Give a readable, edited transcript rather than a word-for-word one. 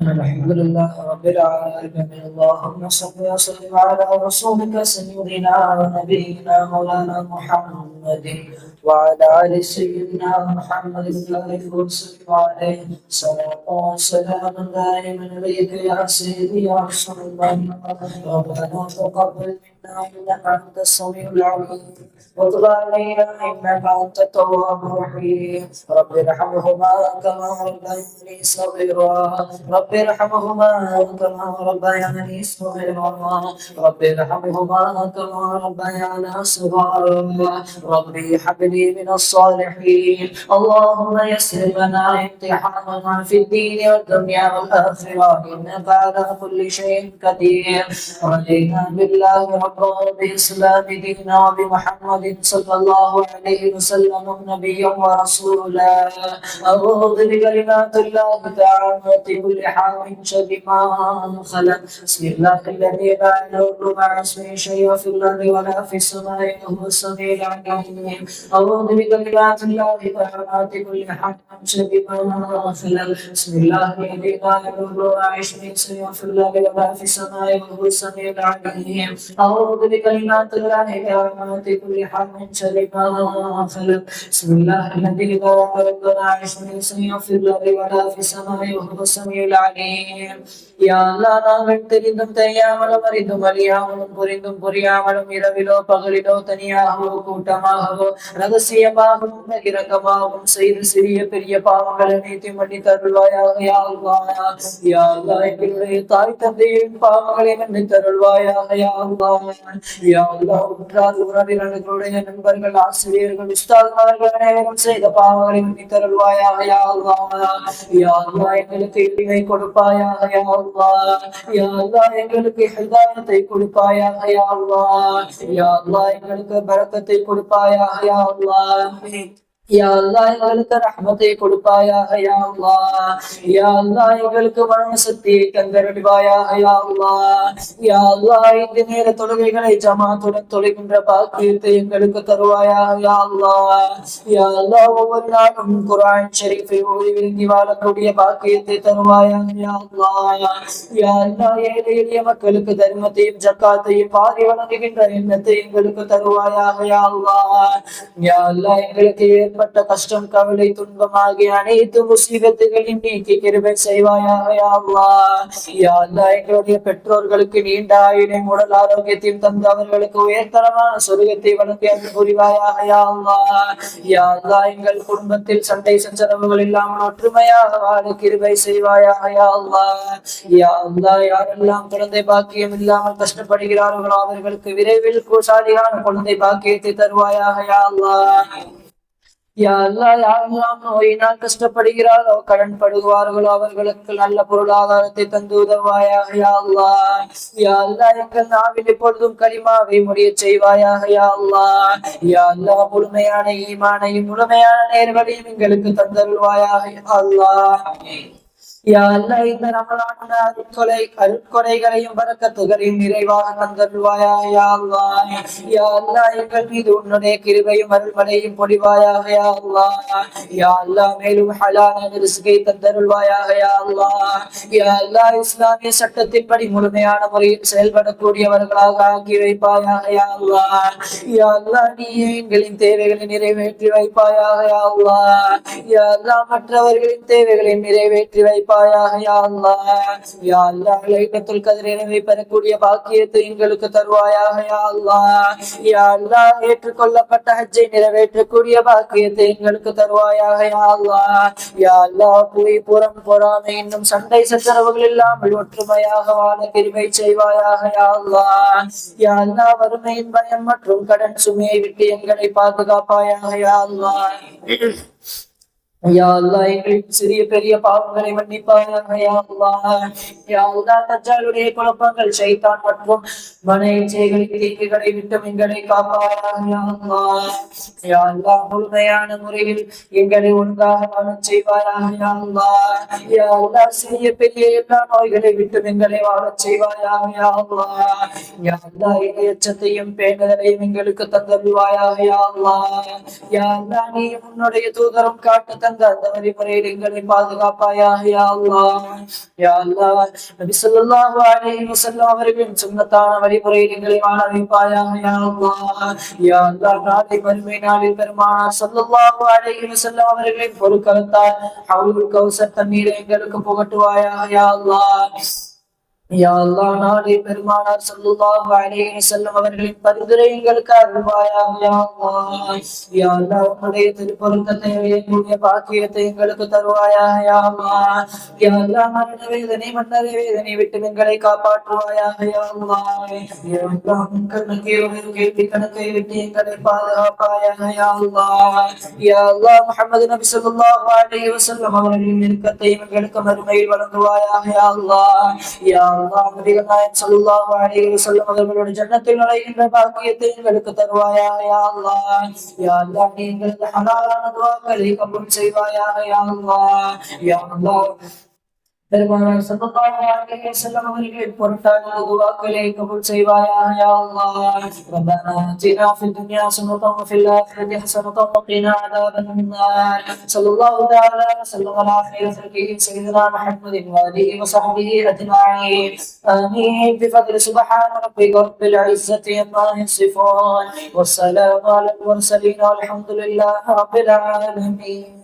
الحمد لله رب العالمين. اللهم صل وسلم على رسولك سيدنا ونبينا مولانا محمد وعلى ال سيدنا محمد الفاتح وسلم عليه صلاه وسلام دائما اليك يا سيدي يا رسول الله. ربنا تقبل منا انك انت السميع العليم وتب علينا انك انت التواب الرحيم. رب ارحمهما كما ربياني صغيرا. رب ارحمهما كما ربياني صغيرا. رب ارحمهما كما ربيانا صغارا. ربي هب لي من الصالحين. اللهم يسر لنا امتحاننا في الدين والدنيا والاخره انك على كل شيء قدير. رضينا بالله ربا وبالاسلام دينا وبمحمد صلى الله عليه وسلم نبيا ورسولا. أعوذ بكلمات الله تعالى كل حال شر ما خلق. بسم الله الذي لا يضر مع اسمه شيء في الأرض ولا في السماء وهو السميع العليم. أعوذ بكلمات الله تعالى كل حال شر ما خلق. بسم الله الذي لا يضر مع اسمه شيء في الأرض ولا في السماء وهو السميع العليم. أعوذ بكلمات الله تعالى كل حال شر ما خلق. بسم الله الذي لا يضر مع اسمه شيء في الأرض ولا في السماء وهو السميع العليم. يا الله நாங்கள் தெரிந்தும் தெரியாமலும் அறிந்தும் அறியாமலும் புரிந்தும் புரியாமலும் இரவிலோ பகலிலோ தனியாகவோ கூட்டமாகவோ ரகசியமாகவும் பகிரங்கமாகவும் செய்து சிறிய பெரிய பாவங்களை நீத்தி மன்னி தருள்வாயாக. யா அல்லாஹ், யா அல்லாஹ், எங்களுடைய தாய் தந்தையின் பாவங்களை மன்னி தருள்வாயாக. யா அல்லாஹ், யா அல்லாஹ், உற்றார் உறவினர்களுடைய நண்பர்கள் ஆசிரியர்கள் உஸ்தாத்மார்கள் அனைவரும் செய்த பாவங்களை மன்னி தருள்வாயாக. யா அல்லாஹ், யா அல்லாஹ், எங்களுக்கு இழிவை கொடுப்பாயாக. யா அல்லாஹ், யா அல்லாஹ், எங்களுக்கு ஹிதாயத்தை கொடுப்பாயாக. யா அல்லாஹ், யா அல்லாஹ், எங்களுக்கு பரக்கத்தை கொடுப்பாயாக. யா அல்லாஹ், யா அல்லாஹ், எங்களுக்கு ரஹ்மத்தை கொடுப்பாயாக. யா அல்லாஹ், யா அல்லாஹ், எங்களுக்கு மரண சக்தியை தந்தருள்வாயாக. யா அல்லாஹ், யா அல்லாஹ், இந்த நேர தொழுகைகளை ஜமாத்துடன் தொழுகின்ற பாக்கியத்தை எங்களுக்கு தருவாயாக. யா அல்லாஹ், யா அல்லாஹ், ஒவ்வொரு நாளும் குர்ஆன் ஷரீஃபை ஓதி விரும்பி வாழக்கூடிய பாக்கியத்தை தருவாயாக. யா அல்லாஹ், யா அல்லாஹ், ஏழை எளிய மக்களுக்கு தர்மத்தையும் ஜக்காத்தையும் பாதி வழங்குகின்ற எண்ணத்தை எங்களுக்கு தருவாயாக. யா அல்லாஹ், யா அல்லாஹ், எங்களுக்கு ஏற்பட்ட கஷ்டம் கவலை துன்பமாகிய அனைத்து முசீபத்துகளையும் நீக்கி கிருபை செய்வாயாக. யா அல்லாஹ், யா அல்லாஹ், எங்களுடைய பெற்றோர்களுக்கு நீண்ட ஆயுளையும் உடல் ஆரோக்கியத்தையும் தந்து அவர்களுக்கு உயர்தரமான சொர்க்கத்தை வழங்கி அருள் புரிவாயாக. யா அல்லாஹ், யா அல்லாஹ், எங்கள் குடும்பத்தில் சண்டை சச்சரவுகள் இல்லாமல் ஒற்றுமையாக வாழ கிருபை செய்வாயாக. யா அல்லாஹ், யா அல்லாஹ், யாரெல்லாம் குழந்தை பாக்கியம் இல்லாமல் கஷ்டப்படுகிறார்களோ அவர்களுக்கு விரைவில் சாலியான குழந்தை பாக்கியத்தை தருவாயாக. யா அல்லாஹ், யா அல்லாஹ், யாரெல்லாம் நோயினால் கஷ்டப்படுகிறாரோ கடன் படுவார்களோ அவர்களுக்கு நல்ல பொருளாதாரத்தை தந்து உதவாயாக. யா அல்லாஹ், யா அல்லாஹ், எங்கள் நாவில் எப்பொழுதும் கலிமாவை முடிய செய்வாயாக. யா அல்லாஹ், யா அல்லாஹ், முழுமையான ஈமானையும் முழுமையான நேர்களையும் எங்களுக்கு தந்தருள்வாயாக. யா அல்லாஹ், யா அல்லாஹ், இந்த ரமலான் அருட்கொலைகளையும் பரக்கத்துகளையும் நிறைவாக தந்தருள்வாயாக. யா அல்லாஹ், யா அல்லாஹ், எங்கள் மீது உன்னுடைய கிருபையும் அருள்மலையும் பொழிவாயாக. யா அல்லாஹ், யா அல்லாஹ், மேலும் ஹலாலான ரிஸ்கை தந்தருள்வாயாக. யா அல்லாஹ், யா அல்லாஹ், இஸ்லாமிய சட்டத்தின்படி முழுமையான முறையில் செயல்படக்கூடியவர்களாக ஆக்கி வைப்பாயாக. யா அல்லாஹ், யா அல்லாஹ், நீயே எங்களின் தேவைகளை நிறைவேற்றி வைப்பாயாக. யா அல்லாஹ், யா அல்லாஹ், மற்றவர்களின் தேவைகளை நிறைவேற்றி வைப்பாயாக. யா அல்லாஹ், யா அல்லாஹ், லைலத்துல் கத்ரை பெறக்கூடிய பாக்கியத்தை எங்களுக்கு தருவாயாக. யா அல்லாஹ், யா அல்லாஹ், ஏற்றுக்கொள்ளப்பட்ட ஹஜ்ஜை நிறைவேற்றக்கூடிய பாக்கியத்தை எங்களுக்கு தருவாயாக. யா அல்லாஹ், யா அல்லாஹ், போய் புறம் பொறாமை இன்னும் சண்டை சச்சரவுகள் இல்லாமல் ஒற்றுமையாக வாழ கிருபை செய்வாயாக. யா அல்லாஹ், யா அல்லாஹ், வறுமையின் பயம் மற்றும் கடன் சுமையை விட்டு எங்களை பாதுகாப்பாயாக. யா அல்லாஹ், யா அல்லாஹ், எங்களின் சிறிய பெரிய பாவங்களை மன்னிப்பாயாக. யா அல்லாஹ், யா அல்லாஹ், தஜ்ஜாலுடைய குழப்பங்கள் ஷைத்தான் மற்றும் மன இச்சைகளின் தீங்குகளை விட்டு எங்களை காப்பாயாக. யா அல்லாஹ், யா அல்லாஹ், முழுமையான முறையில் எங்களை ஒன்றாக வாழச் செய்வாயாக. யா அல்லாஹ், யா அல்லாஹ், சிறிய பெரிய எல்லா நோய்களை விட்டு எங்களை வாழச் செய்வாயாக. யா அல்லாஹ், யா அல்லாஹ், எச்சத்தையும் பேணுதலையும் எங்களுக்கு தந்தருள்வாயாக. யா அல்லாஹ், யா அல்லாஹ், நீ உன்னுடைய தூதரும் காட்டு தந்த அந்த வழிமுறையில் எங்களை பாதுகாப்பாயாக யா அல்லாஹ். யா அல்லாஹ், நபி ஸல்லல்லாஹு அலைஹி வஸல்லம் அவர்களின் சுன்னத்தான வழிமுறையில் எங்களை வாழ வைப்பாயாக யா அல்லாஹ். யா அல்லாஹ், நாளை மறுமை நாளில் பெருமானார் ஸல்லல்லாஹு அலைஹி வஸல்லம் அவர்களின் பொருட்களத்தால் ஹவுலுல் கௌசர் தண்ணீரை எங்களுக்கு புகட்டுவாயாக யா அல்லாஹ். யா அல்லாஹ், நாளை பெருமானார் ஸல்லல்லாஹு அலைஹி வஸல்லம் அவர்களின் பரிந்துரை எங்களுக்கு அருள்வாயாக யா அல்லாஹ். யா அல்லாஹ், உன்னுடைய திருப்பொருத்தத்தை அடையக்கூடிய பாக்கியத்தை எங்களுக்கு தருவாயாக யா அல்லாஹ். யா அல்லாஹ், மரண வேதனை மன்னர் வேதனை விட்டு எங்களை காப்பாற்றுவாயாக யா அல்லாஹ். யா அல்லாஹ், கேள்வி கணக்கை விட்டு எங்களை பாதுகாப்பாயாக யா அல்லாஹ். யா அல்லாஹ், முஹம்மது நபி ஸல்லல்லாஹு அலைஹி வஸல்லம் அவர்களின் நெருக்கத்தை எங்களுக்கு மறுமையில் வழங்குவாயாக யா அல்லாஹ். யா அல்லாஹ், நபிகள் நாயகம் ஸல்லல்லாஹு அலைஹி வஸல்லம் அவர்களுடைய ஜன்னத்தில் நுழைகின்ற பாக்கியத்தை எங்களுக்கு தருவாயாக யா அல்லாஹ். யா அல்லாஹ், நீ எங்களுக்கு ஹலாலான துஆக்களை கபூல் செய்வாயாக யா அல்லாஹ். யா அல்லாஹ், பெருமானார் ஸல்லல்லாஹு அலைஹி வஸல்லம் அவர்களின் பொருட்டான துஆக்களை கபூல் செய்வாயாக யா அல்லாஹ். ரப்பனா ஆத்தினா ஃபித் துன்யா ஹஸனத்தன் வ ஃபில் ஆখিরাতি ஹஸனத்தன் வ கினா அஸாபன் நார். ஸல்லல்லாஹு தஆலா வஸல்லம் அலா ഖൈരി ഖൽഖിஹி ஸய்யிதினா முஹம்மதின் வ ஆலிஹி வ ஸஹ்பிஹி அஜ்மஈன். ஆமீன். பிஃத்லி சுப்ஹான ரப்பிக ரப்பில் இஸ்ஸத்தி அம்மா யசிஃபூன். வஸ்ஸலாமு அலல் முர்ஸலீன் வல்ஹம்துலில்லாஹி ரப்பில் ஆலமீன்.